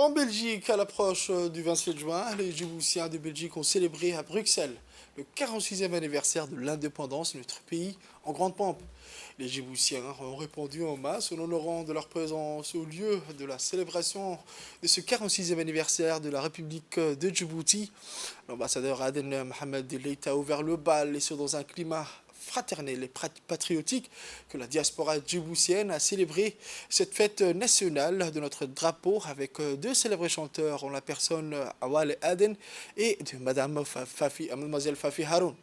En Belgique, à l'approche du 27 juin, les Djiboutiens de Belgique ont célébré à Bruxelles le 46e anniversaire de l'indépendance de notre pays en grande pompe. Les Djiboutiens ont répondu en masse en honorant de leur présence au lieu de la célébration de ce 46e anniversaire de la République de Djibouti. L'ambassadeur Aden Mohamed Deleit a ouvert le bal et ce dans un climat fraternel et patriotique que la diaspora djiboutienne a célébré cette fête nationale de notre drapeau avec deux célèbres chanteurs en la personne Awal Aden et de Mademoiselle Fafi Haroun.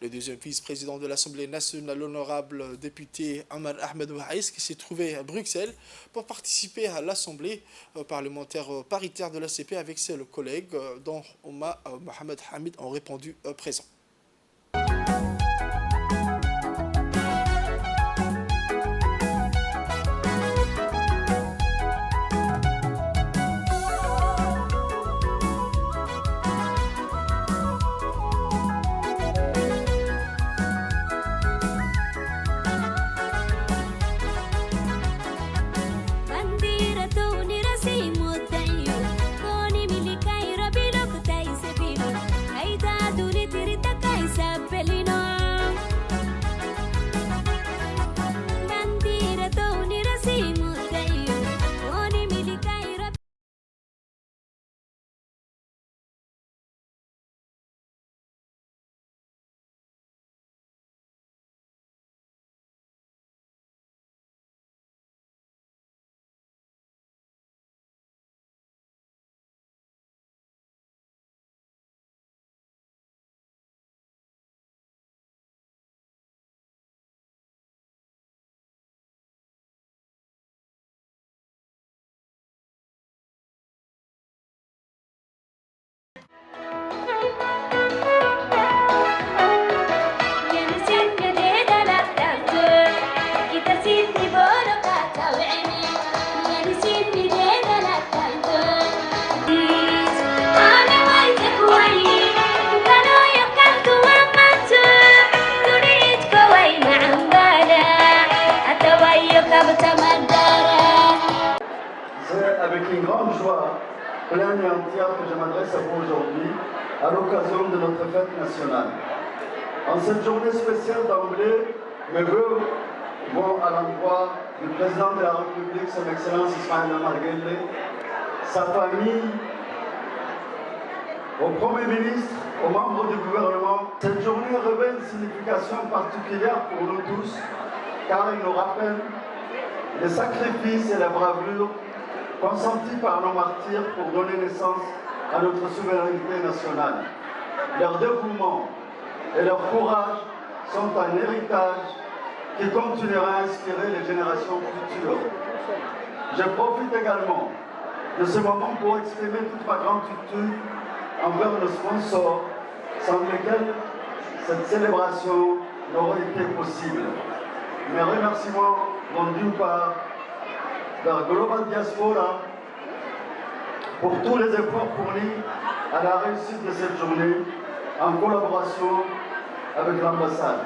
Le deuxième vice-président de l'Assemblée nationale, l'honorable député Amar Ahmed Ouaïs, qui s'est trouvé à Bruxelles pour participer à l'Assemblée parlementaire paritaire de l'ACP avec ses collègues, dont Mohamed Hamid ont répondu présent. C'est avec une grande joie pleine et entière que je m'adresse à vous aujourd'hui à l'occasion de notre fête nationale. En cette journée spéciale d'emblée, mes vœux vont à l'endroit du président de la République, son Excellence Ismaël Omar Guelleh, sa famille, au Premier ministre, aux membres du gouvernement. Cette journée revêt une signification particulière pour nous tous, car il nous rappelle les sacrifices et la bravure consentis par nos martyrs pour donner naissance à notre souveraineté nationale. Leur dévouement et leur courage sont un héritage qui continuera à inspirer les générations futures. Je profite également de ce moment pour exprimer toute ma gratitude envers nos sponsors, sans lesquels cette célébration n'aurait été possible. Mes remerciements vont d'une part vers Global Diaspora pour tous les efforts fournis à la réussite de cette journée en collaboration avec l'ambassade.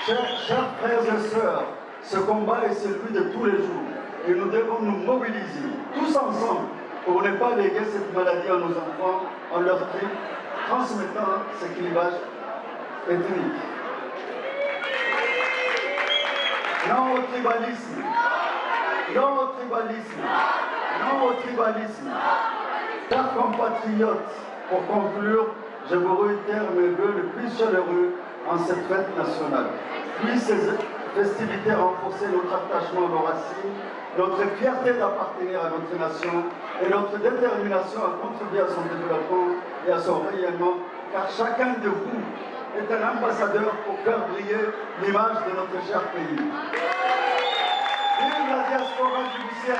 Chers frères et sœurs, ce combat est celui de tous les jours et nous devons nous mobiliser tous ensemble pour ne pas léguer cette maladie à nos enfants en leur transmettant ce clivage ethnique. Non au tribalisme, non au tribalisme, non au tribalisme. Chers compatriotes, pour conclure, je vous réitère mes vœux les plus chaleureux en cette fête nationale. Puissent ces festivités renforcer notre attachement à nos racines, notre fierté d'appartenir à notre nation et notre détermination à contribuer à son développement et à son rayonnement, car chacun de vous est un ambassadeur pour faire briller l'image de notre cher pays. Vive la diaspora djiboutienne!